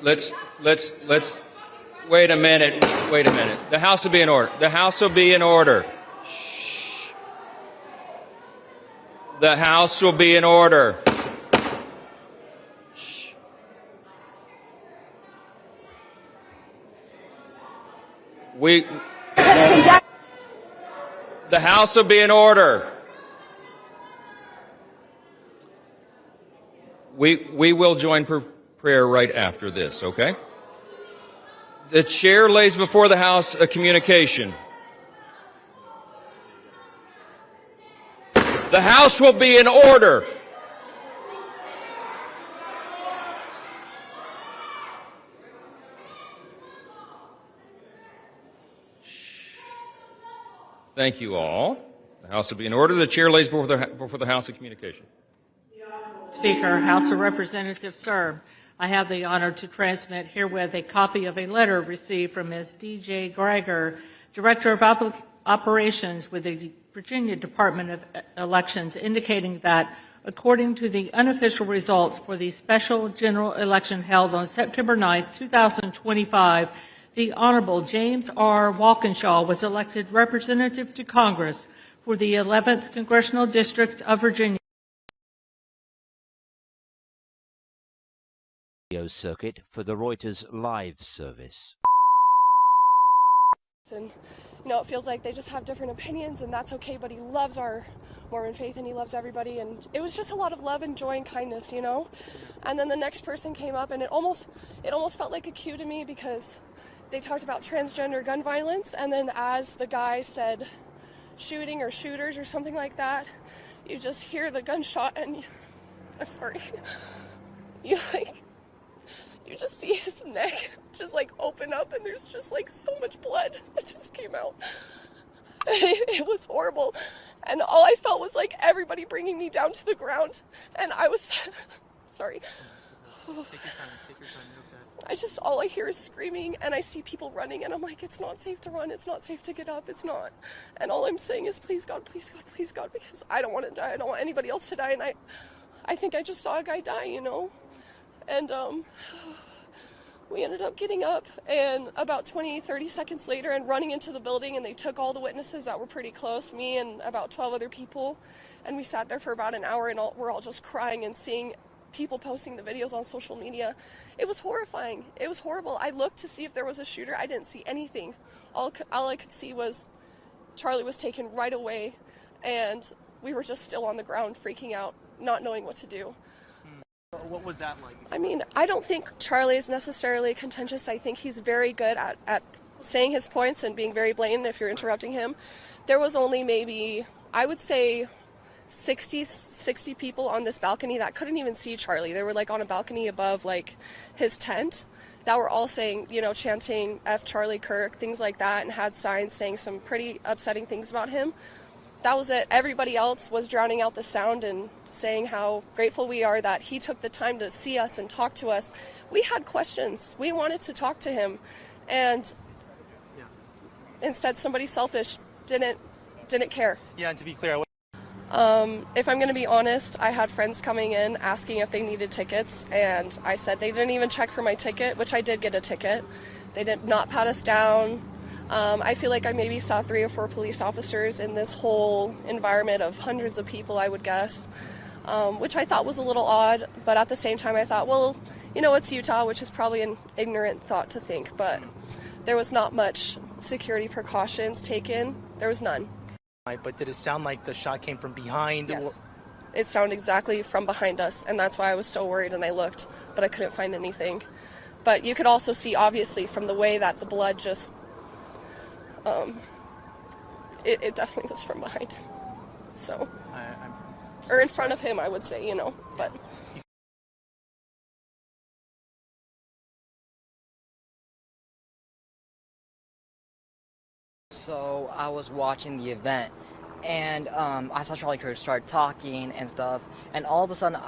let's, wait a minute. The House will be in order. The House will be in order. Shh. The House will be in order. Shh. The House will be in order. We will join prayer right after this, okay? The chair lays before the House a communication. The House will be in order. Thank you all. The House will be in order. The chair lays before the House a communication. Speaker, House of Representatives, sir, I have the honor to transmit herewith a copy of a letter received from Ms. D.J. Greiger, Director of Operations with the Virginia Department of Elections, indicating that according to the unofficial results for the special general election held on September 9, 2025, the Honorable James R. Walkinshaw was elected Representative to Congress for the 11th Congressional District of Virginia. Circuit for the Reuters live service. And, you know, it feels like they just have different opinions, and that's okay, but he loves our Mormon faith, and he loves everybody, and it was just a lot of love and joy and kindness, you know? And then the next person came up, and it almost felt like a cue to me, because they talked about transgender gun violence, and then as the guy said shooting or shooters or something like that, you just hear the gunshot, and I'm sorry, you just see his neck just like open up, and there's just like so much blood that just came out. It was horrible, and all I felt was like everybody bringing me down to the ground, and I was sorry. Take your time. Take your time. I just, all I hear is screaming, and I see people running, and I'm like, it's not safe to run, it's not safe to get up, it's not. And all I'm saying is, please God, please God, please God, because I don't want to die, I don't want anybody else to die, and I think I just saw a guy die, you know? And we ended up getting up, and about 20-30 seconds later, and running into the building, and they took all the witnesses that were pretty close, me and about 12 other people, and we sat there for about an hour, and we're all just crying and seeing people posting the videos on social media. It was horrifying. It was horrible. I looked to see if there was a shooter. I didn't see anything. All I could see was Charlie was taken right away, and we were just still on the ground freaking out, not knowing what to do. What was that like? I mean, I don't think Charlie is necessarily contentious. I think he's very good at saying his points and being very blatant if you're interrupting him. There was only maybe, I would say, 60 people on this balcony that couldn't even see Charlie. They were like on a balcony above like his tent that were all saying, you know, chanting F Charlie Kirk, things like that, and had signs saying some pretty upsetting things about him. That was it. Everybody else was drowning out the sound and saying how grateful we are that he took the time to see us and talk to us. We had questions. We wanted to talk to him, and instead somebody selfish didn't care. Yeah, and to be clear, if I'm going to be honest, I had friends coming in asking if they needed tickets, and I said they didn't even check for my ticket, which I did get a ticket. They did not pat us down. I feel like I maybe saw 3 or 4 police officers in this whole environment of hundreds of people, I would guess, which I thought was a little odd, but at the same time I thought, well, you know, it's Utah, which is probably an ignorant thought to think, but there was not much security precautions taken. There was none. But did it sound like the shot came from behind? Yes. It sounded exactly from behind us, and that's why I was so worried, and I looked, but I couldn't find anything. But you could also see, obviously, from the way that the blood just, it definitely was from behind. So, or in front of him, I would say, you know, but. So I was watching the event, and I saw Charlie Kirk start talking and stuff, and all of a sudden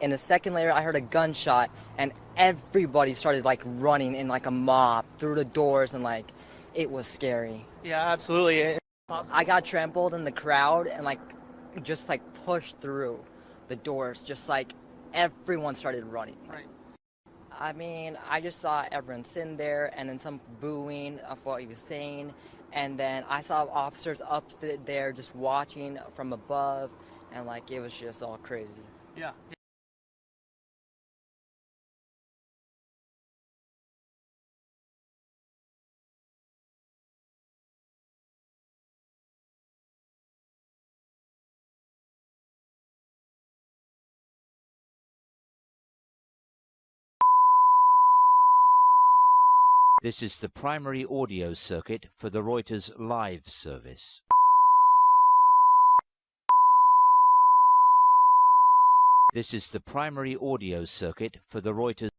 and a second later I heard a gunshot, and everybody started like running in like a mob through the doors, and like it was scary. Yeah, absolutely. I got trampled in the crowd and like just like pushed through the doors, just like everyone started running. Right. I mean, I just saw everyone sitting there and then some booing of what he was saying. And then I saw officers up there just watching from above. And like, it was just all crazy. Yeah. This is the primary audio circuit for the Reuters live service. This is the primary audio circuit for the Reuters.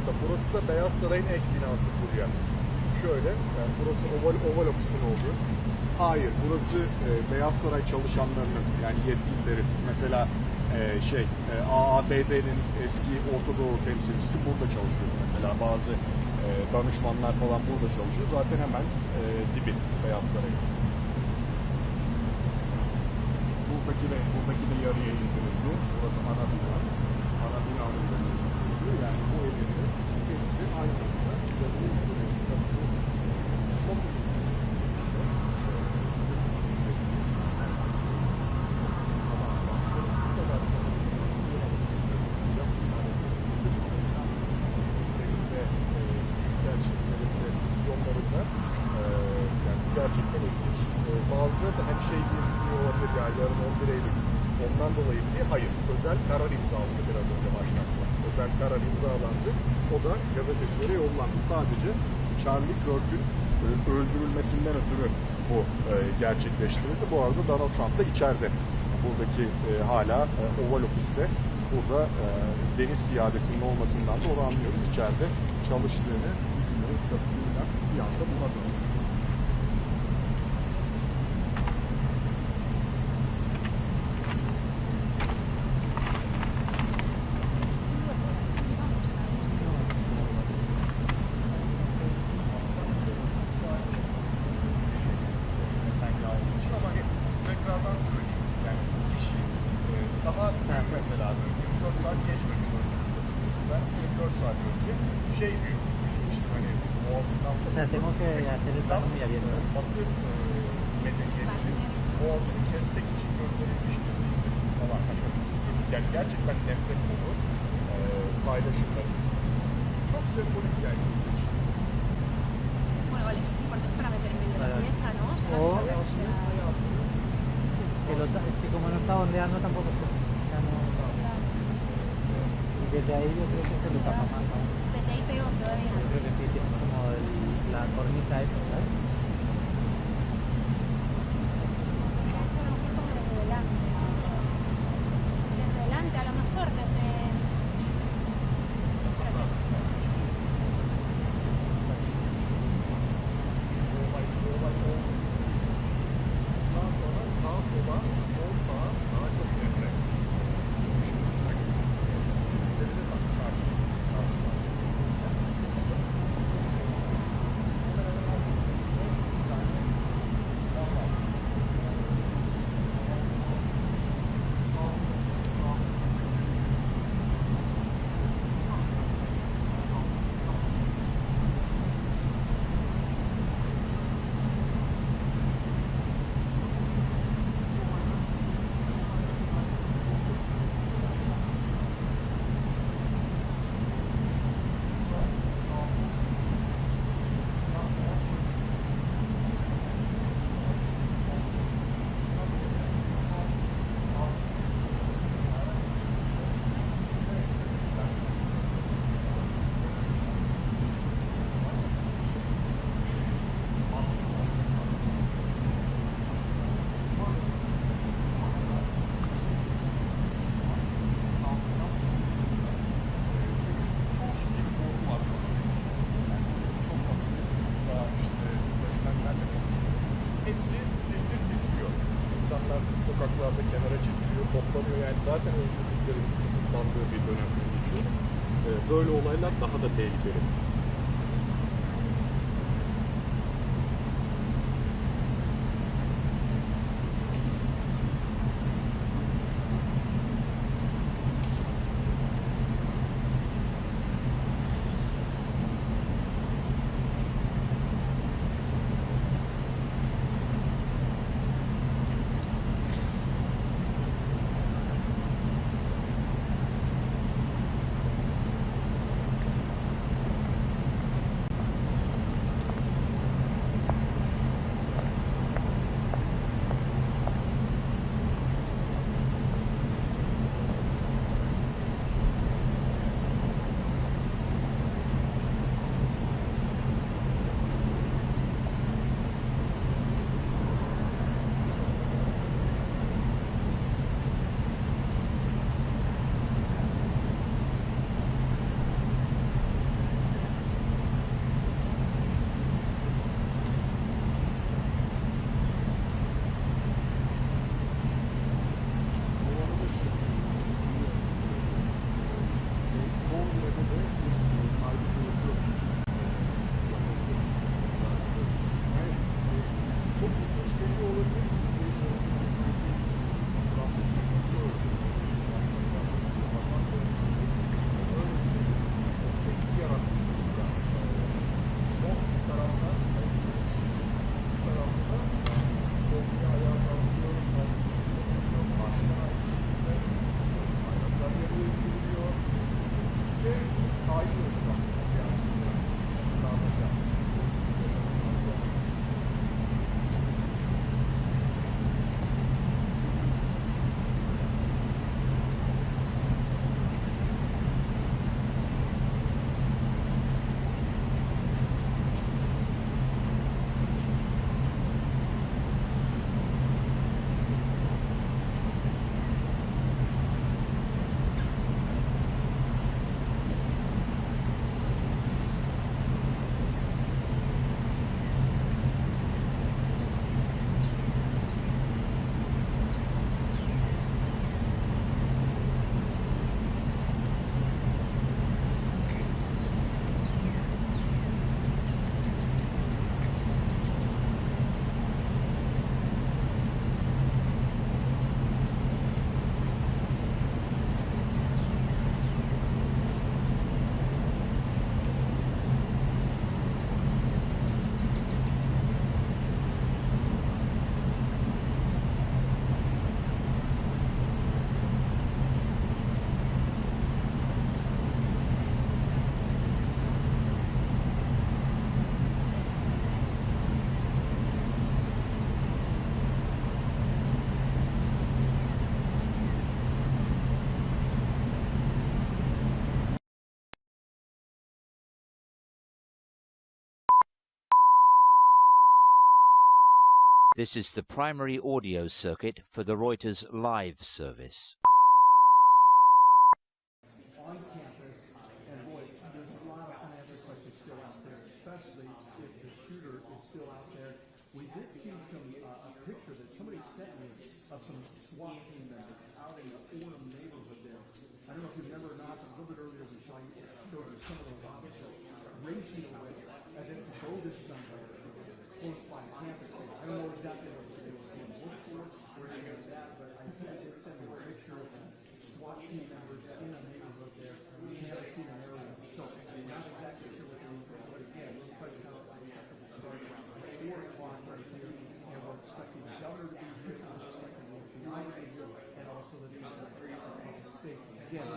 tarafında. Burası da Beyaz Saray'ın ek binası buraya. Şöyle, yani burası Oval Ofis'in olduğu. Hayır, burası Beyaz Saray çalışanlarının, yani yetkililerin, mesela AABD'nin eski Orta Doğu temsilcisi burada çalışıyor. Mesela bazı danışmanlar falan burada çalışıyor. Zaten hemen dibi Beyaz Saray'ın. Buradaki de yarıya indirildi. Burası ana bina. Ana binanın da indirildi. Yani bu evlerin hepsi aynı anda yarıya indirildi. Çok gerçekten ilginç. Bazıları da hani şey diye düşünüyor olabilir, ya yarın 11 Eylül ondan dolayı diye. Hayır, özel karar imzalandı biraz önce başkanlıkla. Özel karar imzalandı. O da gazetecilere yollandı. Sadece Charlie Kirk'ün öldürülmesinden ötürü bu gerçekleştirildi. Bu arada Donald Trump da içeride. Buradaki hala Oval Ofis'te. Burada deniz piyadesinin olmasından da onu anlıyoruz. İçeride çalıştığını düşünüyoruz. Tabii bir anda buna döndü. Tekrardan söyleyeyim. Yani bu kişi daha mesela 24 saat geç dönüşüyor. Ben 24 saat önce diyor, bilmiştim hani boğazından Batı medeniyetinin boğazını kesmek için gönderilmiştir falan. Yani gerçekten nefret dolu paylaşımları. Çok sembolik yani. Bueno, vale, sí, porque es para meter en medio de la pieza, ¿no? O sea, es que como no está ondeando tampoco se... O sea, no, y desde ahí yo creo que se le tapa más, ¿no? Desde ahí peor todavía. Yo creo que sí, tiene como la cornisa esa, ¿sabes? Eso a lo mejor como desde delante. Desde delante, a lo mejor, desde... sokaklarda kenara çekiliyor, toplanıyor. Yani zaten özgürlüklerin kısıtlandığı bir dönemden geçiyoruz. Böyle olaylar daha da tehlikeli. de bir saygı duruşu çok ilginç geliyor olabilir. İzleyicilerimizin sanki etraftaki ilgisi öylesi tepki yaratmış durumda. Şok bir tarafta, bir tarafta korkuya ayağa kalkıyor, karşıdan aynı şekilde kaynaklar yarıya indiriliyor. Kayıyor şu an siyasi olarak. Darlaşan. This is the primary audio circuit for the Reuters live service. On campus, and boy, there's a lot of infrastructure still out there, especially if the shooter is still out there. We did see some a picture that somebody sent me of some SWAT team members out in the Orem neighborhood there. I don't know if you remember or not, but a little bit earlier we showed you some of those officers racing away as if to go to somewhere close by campus. I don't know exactly what they were doing work for or anything like that, but I think they did send me a picture of SWAT team members in a neighborhood there. We haven't seen an area, so I'm not exactly sure what they're doing, but again, we're expecting a start around 4 o'clock right here, and we're expecting the governor to be here, we're expecting the FBI to be here, and also the Department of Public Safety. Again,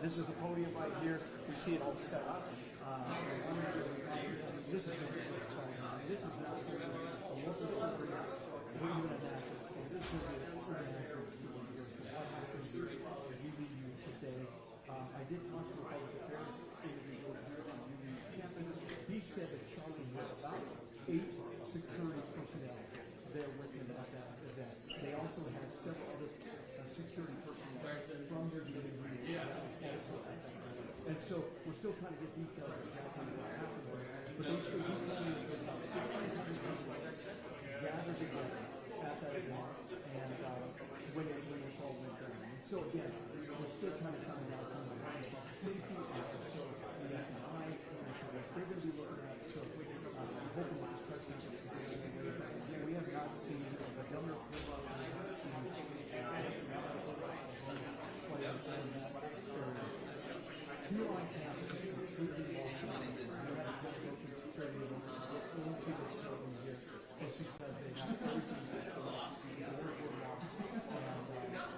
this is a podium right here. We see it all set up. This is going to be exciting. This is not a local story, or even a national story. This is going to be an international story here. What happened here at UVU today? I did talk to the public affairs individual here on UVU campus. He said that Charlie had about 8 security personnel there with him at that event. They also had several other security personnel from their UVU. And so we're still trying to get details of exactly what happened there. But they said he told me that about 1,500 people gathered together at that event, and when this all went down. And so again, we're still trying to find out safety and also the FBI and so what they're going to be looking at. So I'm hoping that this president is going to be again, we have not seen the governor of the here on campus, it's completely lost. We have to go through security to get into this building here, just because they have everything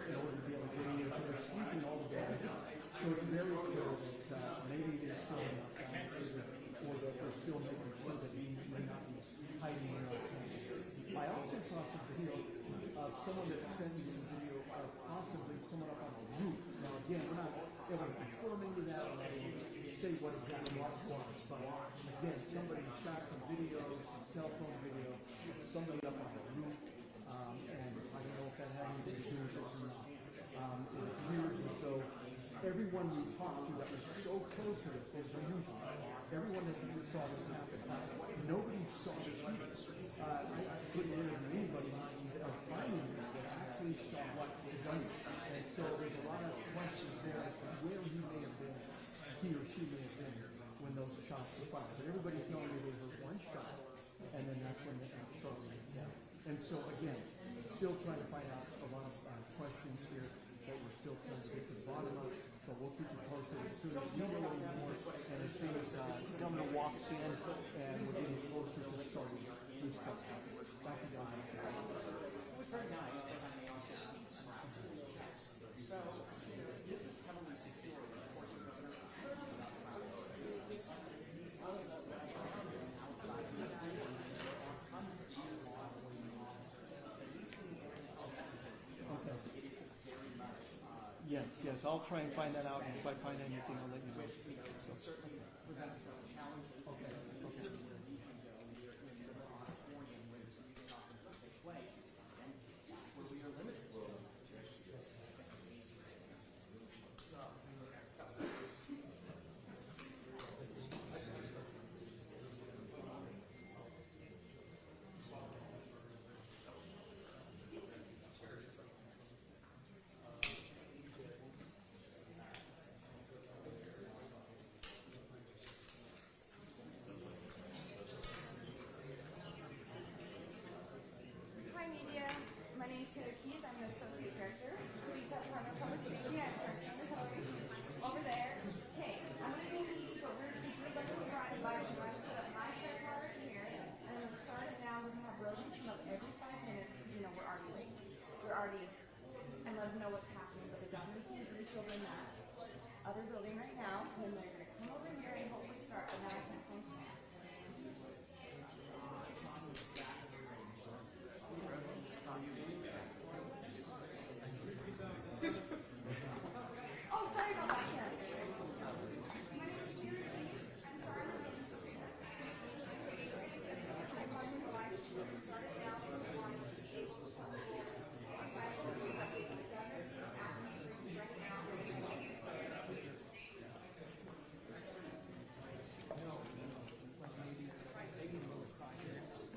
in order to be able to get in here. So they're sweeping all the way. So it's very clear that maybe they're still not or that they're still making sure that he may not be hiding in our campus. I also saw some video of someone that sent me some video of possibly someone up on the roof. Now again, we're not able to confirm into that or say what exactly what it was, but again, somebody shot some videos, some cell phone video of somebody up on the roof, and I don't know if that had anything to do with this or not. It appears as though everyone we talked to that was so close to this was unusual. Everyone that saw this happen, nobody saw this either. I couldn't interview anybody else finding it that actually saw what was done. And so there's a lot of questions there as to where he may have been, he or she those shots were fired. But everybody's telling me there was one shot, and then that's when the Charlie went down. And so again, still trying to find out a lot of questions here that we're still trying to get to the bottom of. But we'll keep you posted as soon as we know any more, and as soon as the governor walks in, and we're getting closer to starting this stuff. Thank you, guys. It was very nice. So, this is heavily secure. Yes, I'll try and find that out, and if I find anything, I'll let you know. So. Okay. Hi media, my name is Taylor Keys. I'm an associate director. We've got Department of Public Safety and over there. Okay, I'm going to be, but we're just going to try to set up my chair part here. And I'm going to start it now. We're going to have rodents come up every 5 minutes. You know, we're already late. And let them know what's happening. But the governor's going to reach over in that other building right now. And they're going to come over here and hopefully start. And then I can come back. Oh, sorry about that. Yes. My name is Taylor Keys. I'm sorry. I'm an associate director.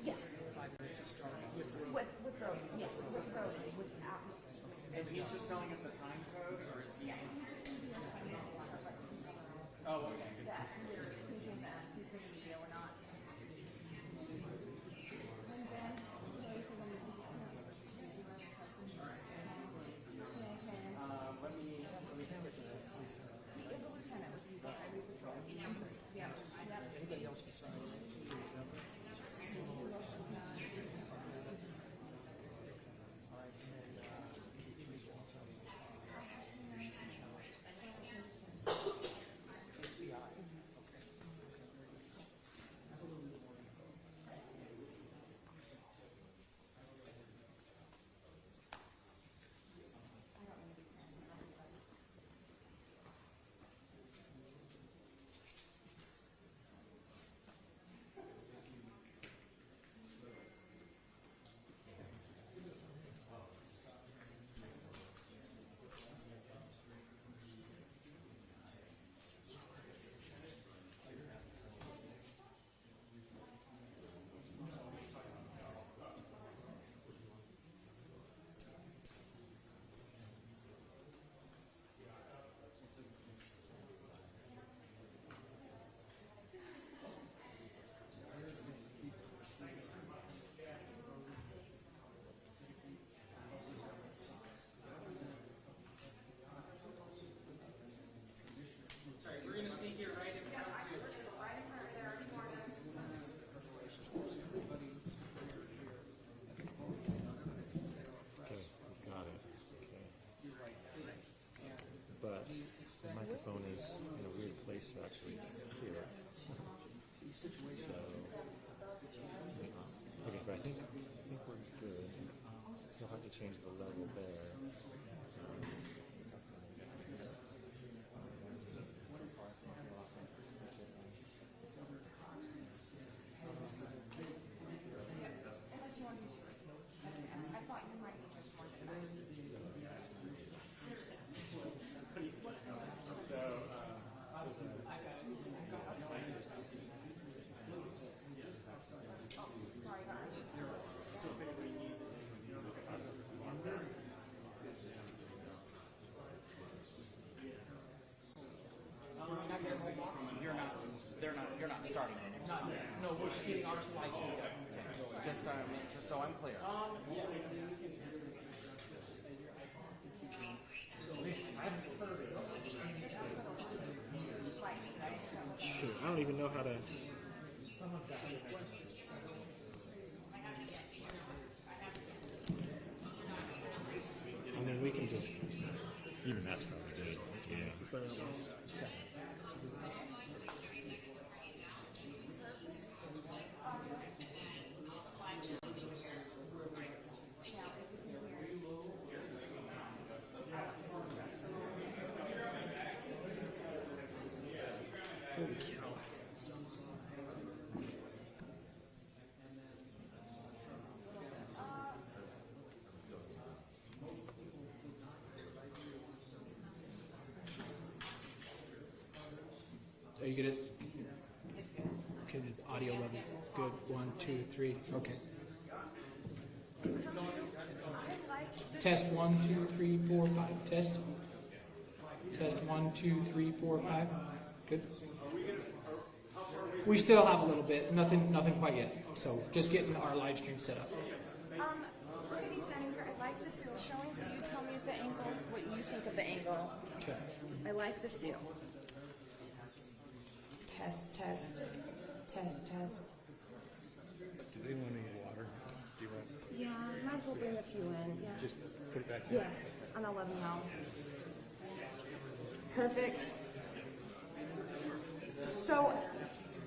Yeah. 5 minutes to start With Brody, yes, with Brody, without. And he's just telling us the time code, or is he? Oh, okay. That we're thinking that he's going to be or not. And then, Let me fix it. it's a lieutenant with you, highway patrol. Yeah. Anybody else besides? FBI. No, we're just getting ours live. Just so I'm clear. Shoot, I don't even know how to. I mean, we can just. Even that's not what it is. Yeah. Okay. Holy cow. Are you good? Okay, the audio level. Good. 1, 2, 3. Okay. Test 1, 2, 3, 4, 5. Test. Test 1, 2, 3, 4, 5. Good. We still have a little bit. Nothing quite yet. So just getting our live stream set up. We're going to be standing here. I like the seal showing, but you tell me if the angle, what you think of the angle. Okay. I like the seal. Test, test, test, test. Do they want any water? Do you want? Yeah, might as well bring a few in. Yeah. Just put it back there. Yes, and I'll let them know. Perfect. So,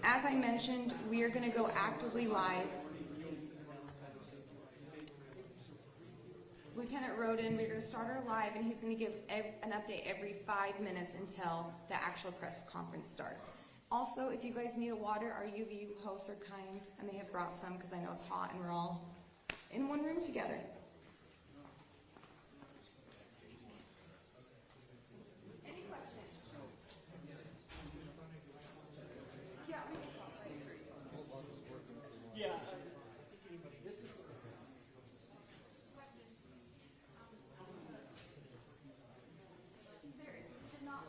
as I mentioned, we are going to go actively live. Lieutenant Roden, we're going to start our live, and he's going to give an update every 5 minutes until the actual press conference starts. Also, if you guys need a water, our UVU hosts are kind, and they have brought some because I know it's hot and we're all in one room together. Any questions? Yeah, we can talk right through. Yeah. There is not.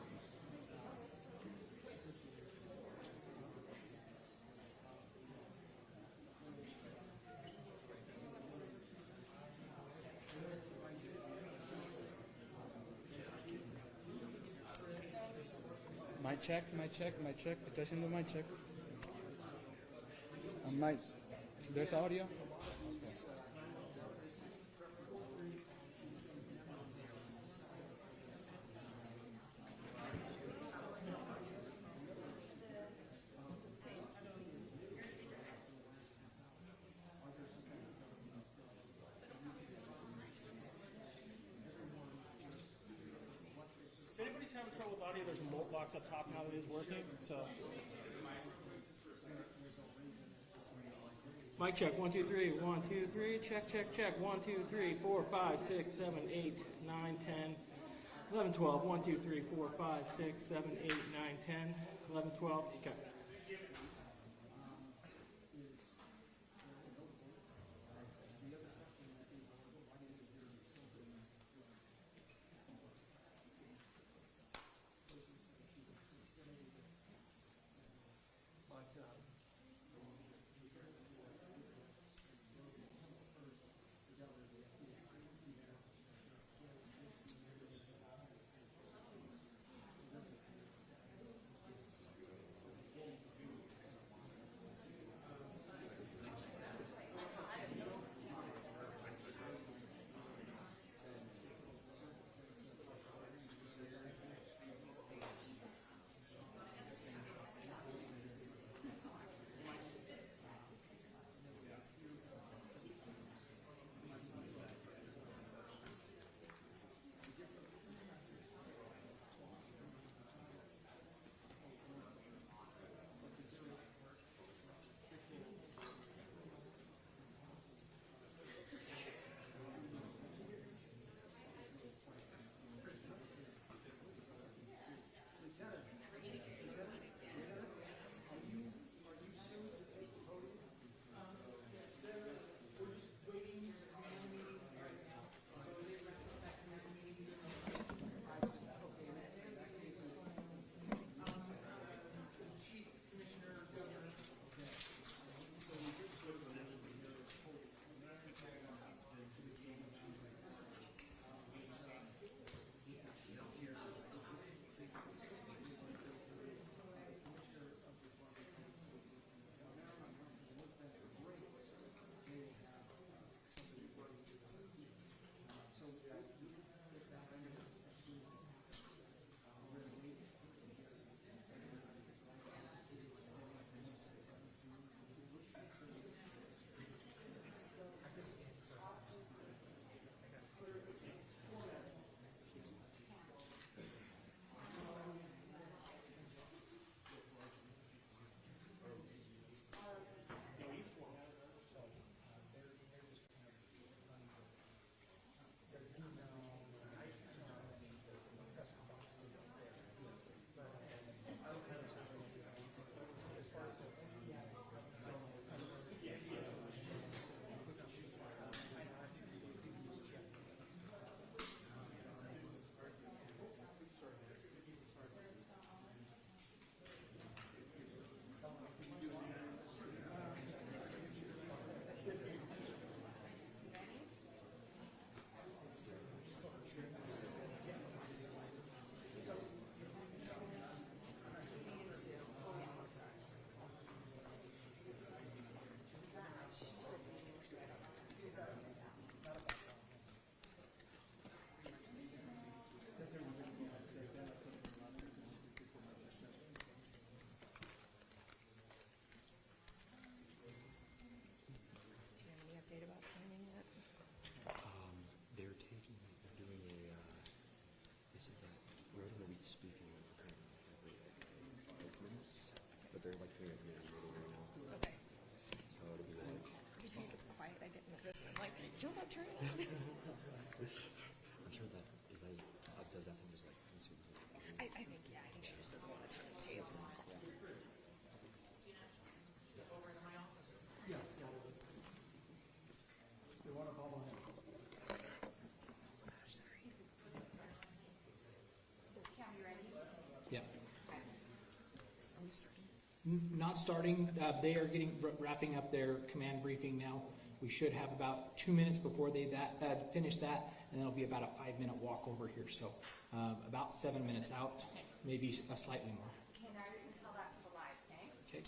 Mic check, mic check, mic check. Attention to mic check. Mic. There's audio. If anybody's having trouble with audio, there's a mult box up top now that is working. So, Mic check. 1, 2, 3. 1, 2, 3. Check, check, check. 1, 2, 3, 4, 5, 6, 7, 8, 9, 10, 11, 12. 1, 2, 3, 4, 5, 6, 7, 8, 9, 10, 11, 12. Okay. they're like doing a community meeting right now. Okay. So it'll be like. Every time it gets quiet, I get nervous. I'm like, do not turn it on. I'm sure that does that thing just like consumes it. I think she just doesn't want to turn the tapes off. Yeah. They want to bubble in. Cam, you ready? Yeah. Are we starting? Not starting. They are wrapping up their command briefing now. We should have about 2 minutes before they finish that, and then it'll be about a 5-minute walk over here. So about 7 minutes out, maybe slightly more. Okay, now you can tell that to the live, okay? Okay.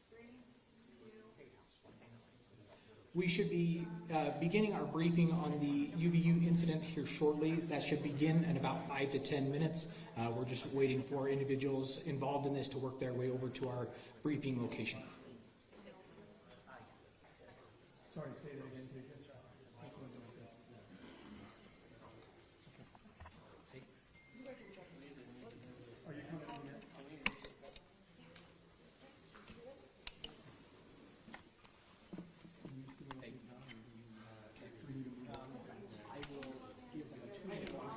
3, 2, We should be beginning our briefing on the UVU incident here shortly. That should begin in about 5 to 10 minutes. We're just waiting for individuals involved in this to work their way over to our briefing location. Sorry, say that again, TJ. Are you coming in yet? I will give them a 2-minute warning.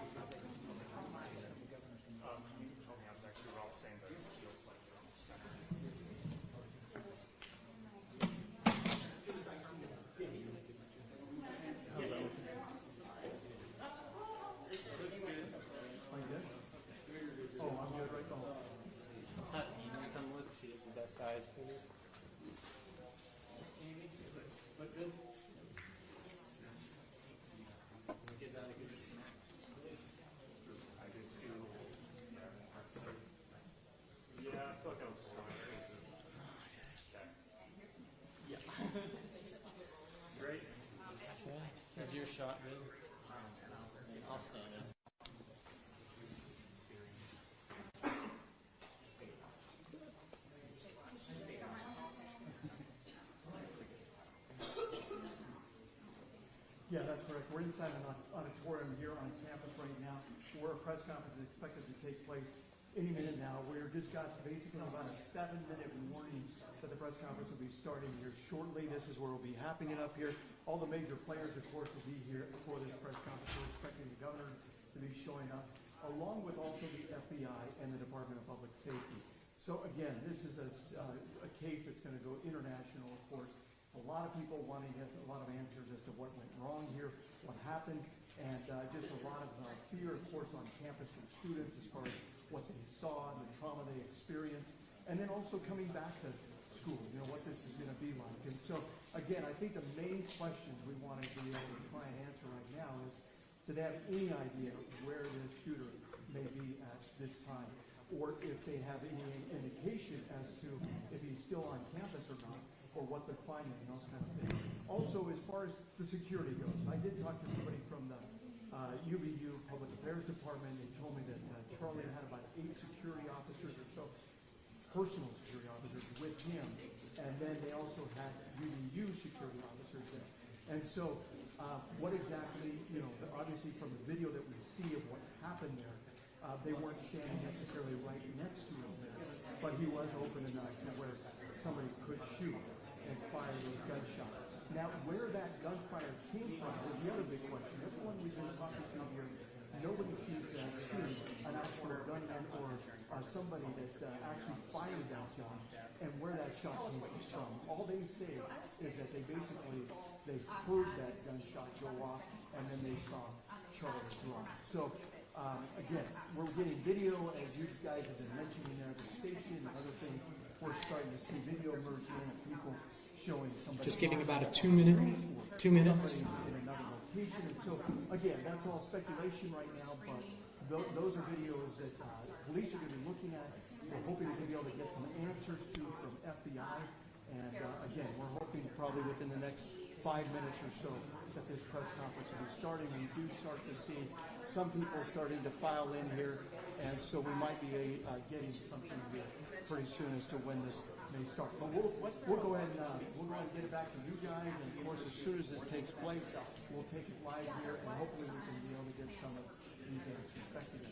Guys. Great. Is your shot good? I'll stand it. Yeah, that's correct. We're inside an auditorium here on campus right now, where a press conference is expected to take place any minute now. We've just got basically about a 7-minute warning that the press conference will be starting here shortly. This is where we'll be happening it up here. All the major players, of course, will be here for this press conference. We're expecting the governor to be showing up, along with also the FBI and the Department of Public Safety. So again, this is a case that's going to go international, of course. A lot of people wanting a lot of answers as to what went wrong here, what happened, and just a lot of fear, of course, on campus for students as far as what they saw and the trauma they experienced, and then also coming back to school, what this is going to be like. And so, again, I think the main questions we want to be able to try and answer right now is, do they have any idea where the shooter may be at this time, or if they have any indication as to if he's still on campus or not, or what they're finding and those kinds of things. Also, as far as the security goes, I did talk to somebody from the UVU Public Affairs Department. They told me that Charlie had about 8 security officers or so, personal security officers with him, and then they also had UVU security officers there. And so, what exactly, obviously from the video that we see of what happened there, they weren't standing necessarily right next to him there, but he was open enough to where somebody could shoot and fire those gunshots. Now, where that gunfire came from was the other big question. Everyone we've been talking to here, nobody seems to have seen an actual gunman or somebody that actually fired that shot and where that shot came from. All they say is that they heard that gunshot go off and then they saw Charlie drop. So, again, we're getting video, as you guys have been mentioning there, the station and other things. We're starting to see video emerge in of people showing somebody. Just giving about a 2 minutes. In another location. And so, again, that's all speculation right now, but those are videos that police are going to be looking at. We're hoping to be able to get some answers to from FBI. And again, we're hoping probably within the next 5 minutes or so that this press conference will be starting. We do start to see some people starting to file in here, and so we might be getting something here pretty soon as to when this may start. But we'll go ahead and get it back to you guys, and of course, as soon as this takes place, we'll take it live here, and hopefully we can be able to get some of these answers. Back to you.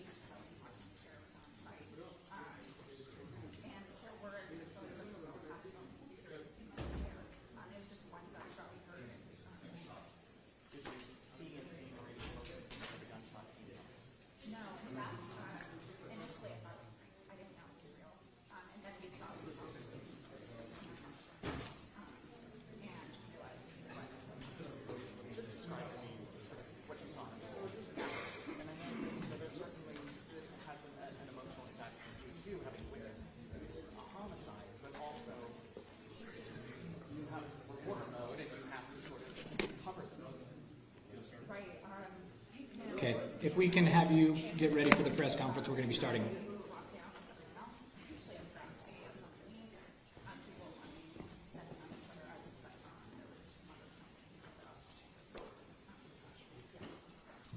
we can have you get ready for the press conference, we're going to be starting.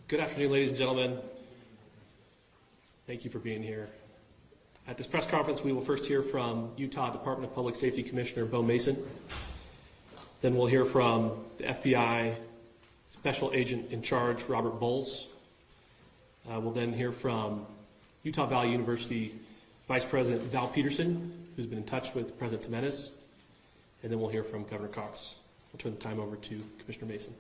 Good afternoon, ladies and gentlemen. Thank you for being here. At this press conference, we will first hear from Utah Department of Public Safety Commissioner Bo Mason. Then we'll hear from the FBI Special Agent in Charge, Robert Bowles. We'll then hear from Utah Valley University Vice President Val Peterson, who's been in touch with President Jimenez. And then we'll hear from Governor Cox. I'll turn the time over to Commissioner Mason.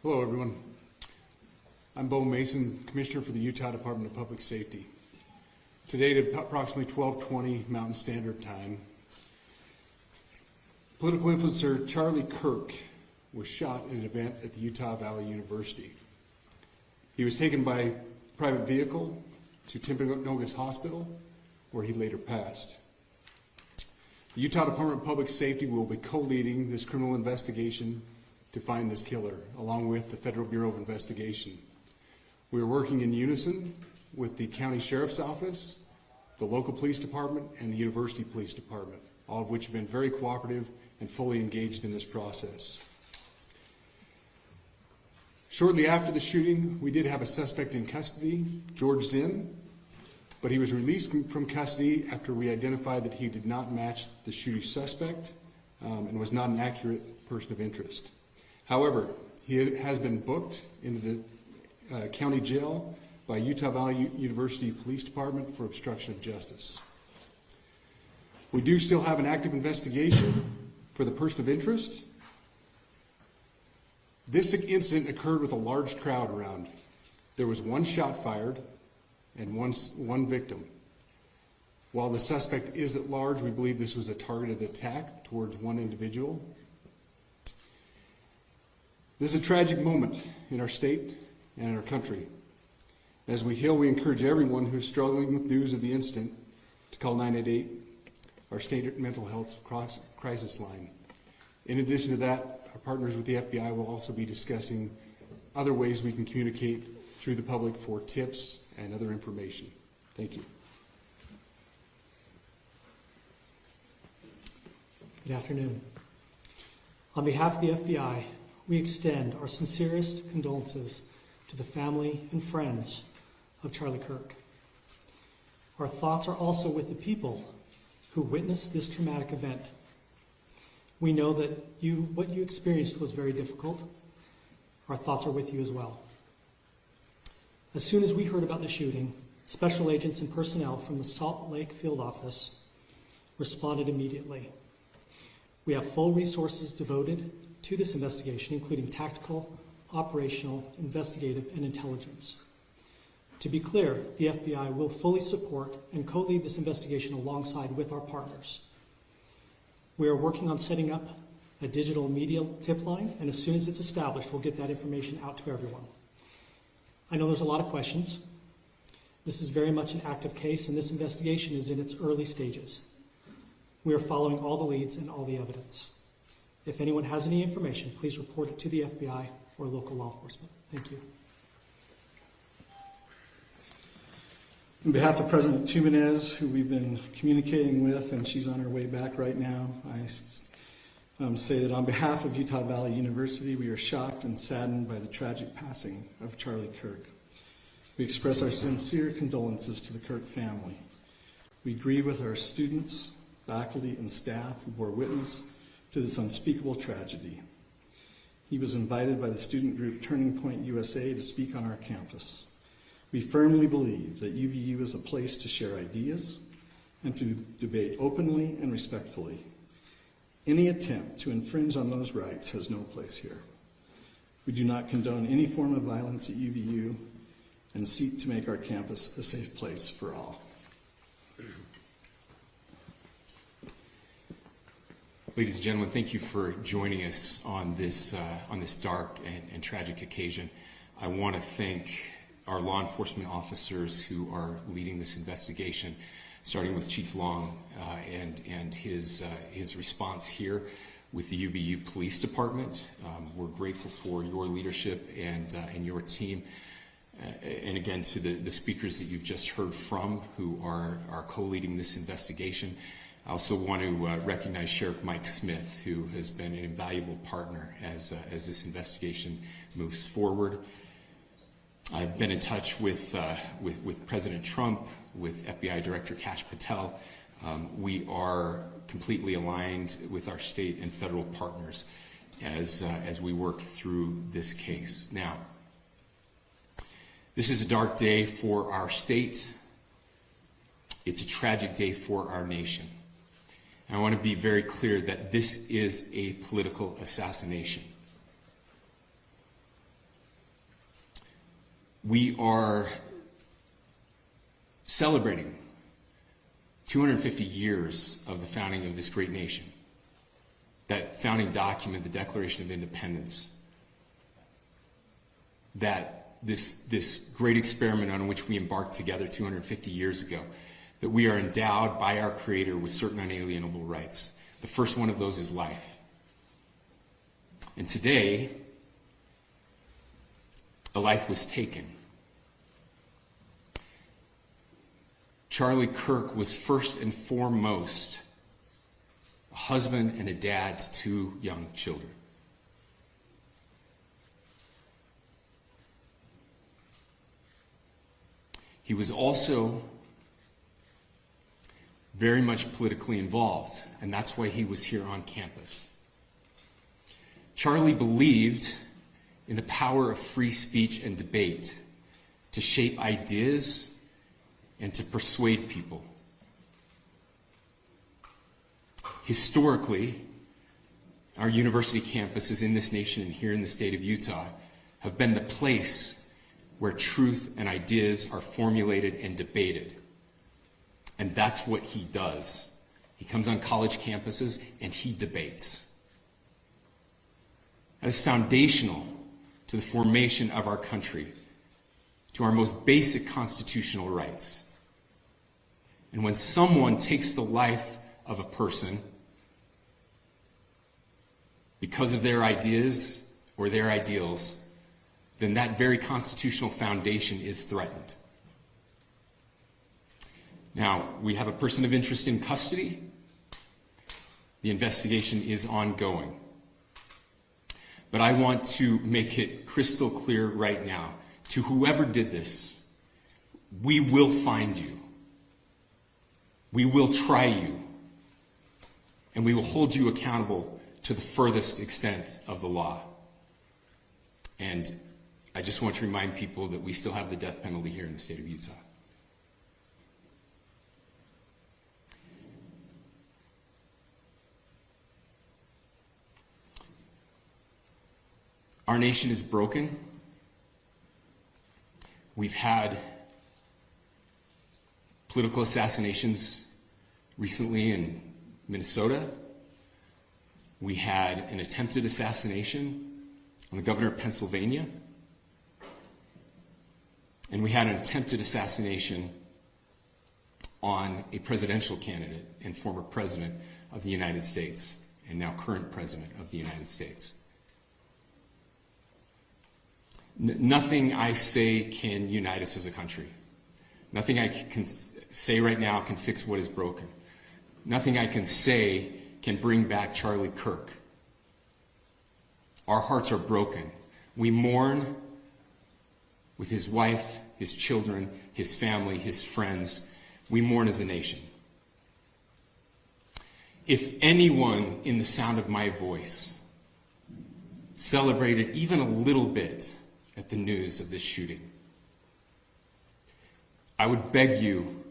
Hello, everyone. I'm Bo Mason, Commissioner for the Utah Department of Public Safety. Today at approximately 12:20 Mountain Standard Time, political influencer Charlie Kirk was shot at an event at the Utah Valley University. He was taken by private vehicle to Timpanogos Hospital, where he later passed. The Utah Department of Public Safety will be co-leading this criminal investigation to find this killer, along with the Federal Bureau of Investigation. We are working in unison with the County Sheriff's Office, the local police department, and the University Police Department, all of which have been very cooperative and fully engaged in this process. Shortly after the shooting, we did have a suspect in custody, George Zinn, but he was released from custody after we identified that he did not match the shooting suspect and was not an accurate person of interest. However, he has been booked into the county jail by Utah Valley University Police Department for obstruction of justice. We do still have an active investigation for the person of interest. This incident occurred with a large crowd around. There was one shot fired and one victim. While the suspect is at large, we believe this was a targeted attack towards one individual. This is a tragic moment in our state and in our country. As we heal, we encourage everyone who is struggling with news of the incident to call 988, our state mental health crisis line. In addition to that, our partners with the FBI will also be discussing other ways we can communicate through the public for tips and other information. Thank you. Good afternoon. On behalf of the FBI, we extend our sincerest condolences to the family and friends of Charlie Kirk. Our thoughts are also with the people who witnessed this traumatic event. We know that what you experienced was very difficult. Our thoughts are with you as well. As soon as we heard about the shooting, special agents and personnel from the Salt Lake Field Office responded immediately. We have full resources devoted to this investigation, including tactical, operational, investigative, and intelligence. To be clear, the FBI will fully support and co-lead this investigation alongside with our partners. We are working on setting up a digital media tip line, and as soon as it's established, we'll get that information out to everyone. I know there's a lot of questions. This is very much an active case, and this investigation is in its early stages. We are following all the leads and all the evidence. If anyone has any information, please report it to the FBI or local law enforcement. Thank you. On behalf of President Jimenez, who we've been communicating with, and she's on her way back right now, I say that on behalf of Utah Valley University, we are shocked and saddened by the tragic passing of Charlie Kirk. We express our sincere condolences to the Kirk family. We grieve with our students, faculty, and staff who bore witness to this unspeakable tragedy. He was invited by the student group Turning Point USA to speak on our campus. We firmly believe that UVU is a place to share ideas and to debate openly and respectfully. Any attempt to infringe on those rights has no place here. We do not condone any form of violence at UVU and seek to make our campus a safe place for all. Ladies and gentlemen, thank you for joining us on this dark and tragic occasion. I want to thank our law enforcement officers who are leading this investigation, starting with Chief Long and his response here with the UVU Police Department. We're grateful for your leadership and your team. And again, to the speakers that you've just heard from who are co-leading this investigation. I also want to recognize Sheriff Mike Smith, who has been an invaluable partner as this investigation moves forward. I've been in touch with President Trump, with FBI Director Kash Patel. We are completely aligned with our state and federal partners as we work through this case. Now, this is a dark day for our state. It's a tragic day for our nation. And I want to be very clear that this is a political assassination. We are celebrating 250 years of the founding of this great nation. That founding document, the Declaration of Independence, that this great experiment on which we embarked together 250 years ago, that we are endowed by our Creator with certain unalienable rights. The first one of those is life. And today, a life was taken. Charlie Kirk was first and foremost a husband and a dad to two young children. He was also very much politically involved, and that's why he was here on campus. Charlie believed in the power of free speech and debate to shape ideas and to persuade people. Historically, our university campuses in this nation and here in the state of Utah have been the place where truth and ideas are formulated and debated. And that's what he does. He comes on college campuses and he debates. That is foundational to the formation of our country, to our most basic constitutional rights. And when someone takes the life of a person because of their ideas or their ideals, then that very constitutional foundation is threatened. Now, we have a person of interest in custody. The investigation is ongoing. But I want to make it crystal clear right now, to whoever did this, we will find you. We will try you. And we will hold you accountable to the furthest extent of the law. And I just want to remind people that we still have the death penalty here in the state of Utah. Our nation is broken. We've had political assassinations recently in Minnesota. We had an attempted assassination on the governor of Pennsylvania. And we had an attempted assassination on a presidential candidate and former president of the United States, and now current president of the United States. Nothing I say can unite us as a country. Nothing I can say right now can fix what is broken. Nothing I can say can bring back Charlie Kirk. Our hearts are broken. We mourn with his wife, his children, his family, his friends. We mourn as a nation. If anyone in the sound of my voice celebrated even a little bit at the news of this shooting, I would beg you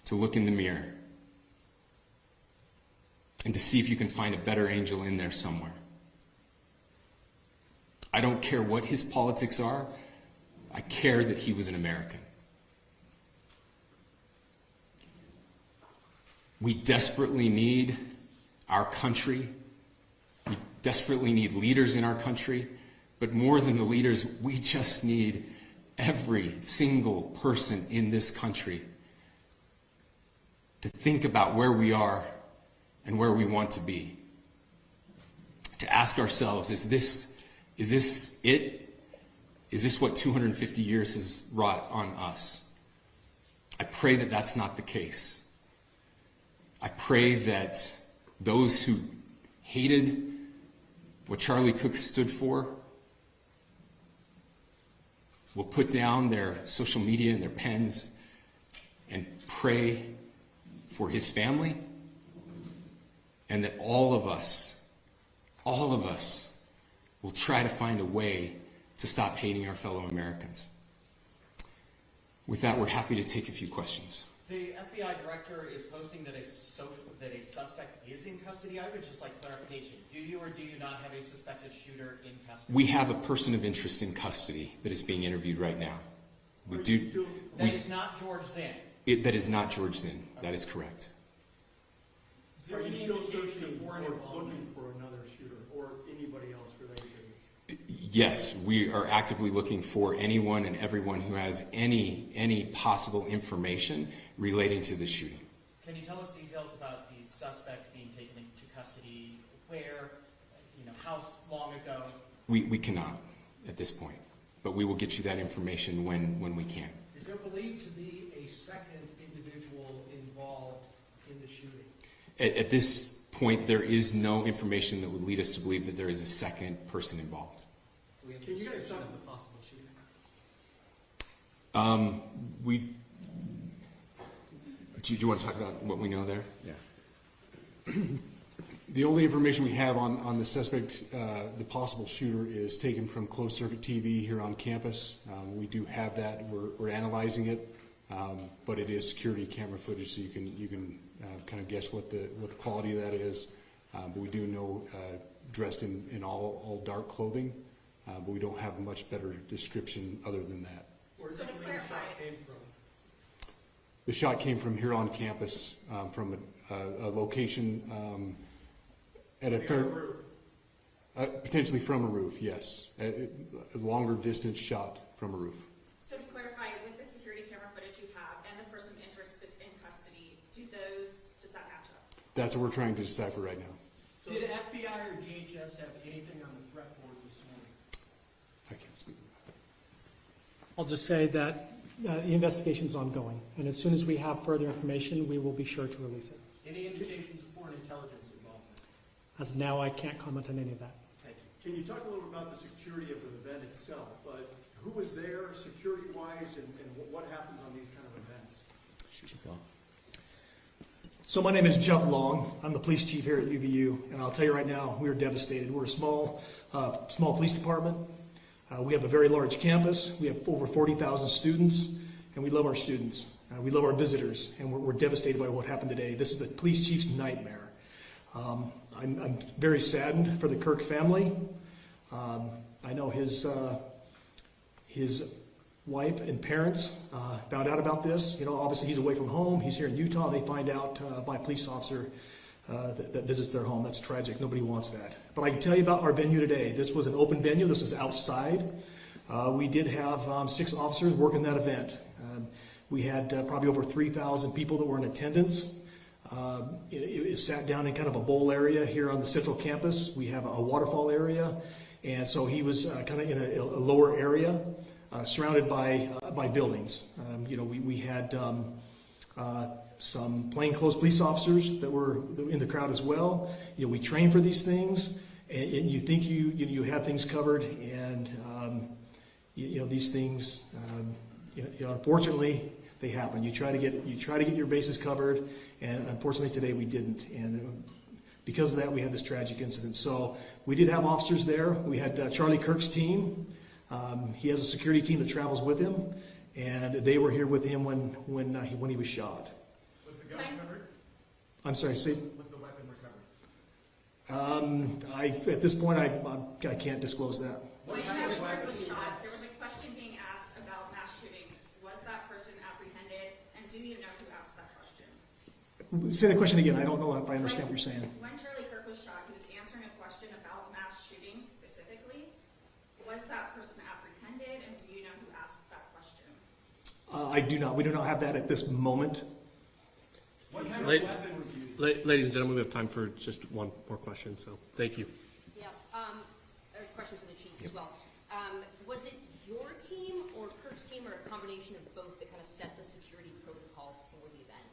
to look in the mirror and to see if you can find a better angel in there somewhere. I don't care what his politics are. I care that he was an American. We desperately need our country. We desperately need leaders in our country. But more than the leaders, we just need every single person in this country to think about where we are and where we want to be. To ask ourselves, is this it? Is this what 250 years has wrought on us? I pray that that's not the case. I pray that those who hated what Charlie Cook stood for will put down their social media and their pens and pray for his family, and that all of us will try to find a way to stop hating our fellow Americans. With that, we're happy to take a few questions. The FBI director is posting that a suspect is in custody. I would just like clarification. Do you or do you not have a suspected shooter in custody? We have a person of interest in custody that is being interviewed right now. That is not George Zinn. That is not George Zinn. That is correct. Is there any indication or looking for another shooter or anybody else related to this? Yes, we are actively looking for anyone and everyone who has any possible information relating to the shooting. Can you tell us details about the suspect being taken into custody? Where? How long ago? We cannot at this point, but we will get you that information when we can. Is there believed to be a second individual involved in the shooting? At this point, there is no information that would lead us to believe that there is a second person involved. Can you guys talk about the possible shooting? Do you want to talk about what we know there? Yeah. The only information we have on the suspect, the possible shooter, is taken from closed circuit TV here on campus. We do have that. We're analyzing it, but it is security camera footage, so you can kind of guess what the quality of that is. But we do know dressed in all dark clothing, but we don't have a much better description other than that. Where did the shot came from? The shot came from here on campus, from a location at a third, potentially from a roof. Yes, a longer distance shot from a roof. So to clarify, with the security camera footage you have and the person of interest that's in custody, does that match up? That's what we're trying to decipher right now. So did FBI or DHS have anything on the threat board this morning? I can't speak. I'll just say that the investigation is ongoing, and as soon as we have further information, we will be sure to release it. Any indications of foreign intelligence involvement? As of now, I can't comment on any of that. Thank you. Can you talk a little about the security of the event itself? Who was there security-wise, and what happens on these kind of events? So my name is Jeff Long. I'm the police chief here at UVU, and I'll tell you right now, we are devastated. We're a small police department. We have a very large campus. We have over 40,000 students, and we love our students. We love our visitors, and we're devastated by what happened today. This is the police chief's nightmare. I'm very saddened for the Kirk family. I know his wife and parents found out about this. Obviously he's away from home. He's here in Utah. They find out by a police officer that visits their home. That's tragic. Nobody wants that. But I can tell you about our venue today. This was an open venue. This was outside. We did have 6 officers working that event. We had probably over 3,000 people that were in attendance. It sat down in kind of a bowl area here on the central campus. We have a waterfall area. And so he was kind of in a lower area, surrounded by buildings. We had some plainclothes police officers that were in the crowd as well. We train for these things, and you think you have things covered, and these things, unfortunately, they happen. You try to get your bases covered, and unfortunately today we didn't. And because of that, we had this tragic incident. So we did have officers there. We had Charlie Kirk's team. He has a security team that travels with him, and they were here with him when he was shot. Was the gun recovered? I'm sorry, say. Was the weapon recovered? At this point, I can't disclose that. When Charlie Kirk was shot, there was a question being asked about mass shooting. Was that person apprehended, and do you know who asked that question? Say the question again. I don't know if I understand what you're saying. When Charlie Kirk was shot, he was answering a question about mass shootings specifically. Was I do not. We do not have that at this moment. What kind of weapon was used? Ladies and gentlemen, we have time for just one more question, so thank you. Yeah, a question for the chief as well. Was it your team or Kirk's team or a combination of both that kind of set the security protocol for the event?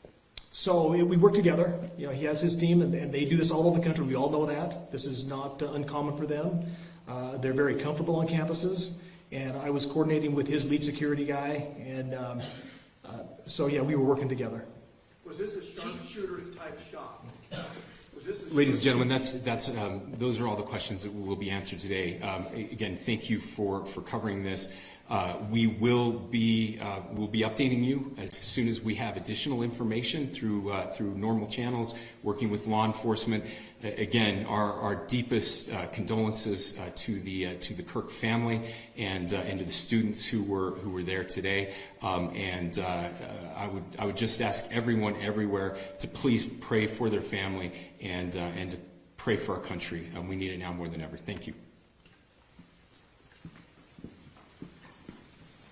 So we work together. You know, he has his team, and they do this all over the country. We all know that. This is not uncommon for them. They're very comfortable on campuses, and I was coordinating with his lead security guy, and so yeah, we were working together. Was this a sharpshooter type shot? Ladies and gentlemen, those are all the questions that will be answered today. Again, thank you for covering this. We will be updating you as soon as we have additional information through normal channels, working with law enforcement. Again, our deepest condolences to the Kirk family and to the students who were there today. I would just ask everyone everywhere to please pray for their family and to pray for our country. We need it now more than ever. Thank you.